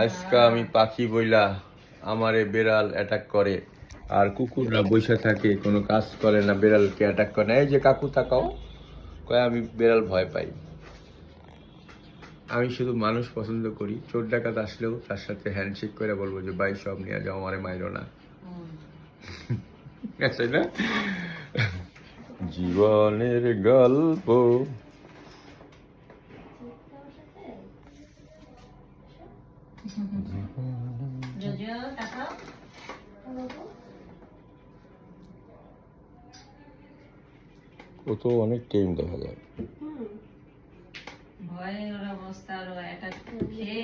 আজকে আমি পাখি বইলা আমারে বেড়াল অ্যাটাক করে, আর কুকুররা বসে থাকে, কোনো কাজ করে না, বেড়ালকে অ্যাটাক করে না। এই যে কাকু তাকাও, কয় আমি বেড়াল ভয় পাই। আমি শুধু মানুষ পছন্দ করি, চোর ডাকাত আসলেও তার সাথে হ্যান্ডশেক করে বলবো যে ভাই সব নিয়ে যাও, আমারে মাইরো না। তাই না? জীবনের গল্প। ও তো অনেক টাইম দেখা যায়। ভয়ে ওর অবস্থা, আরো একটা খেয়ে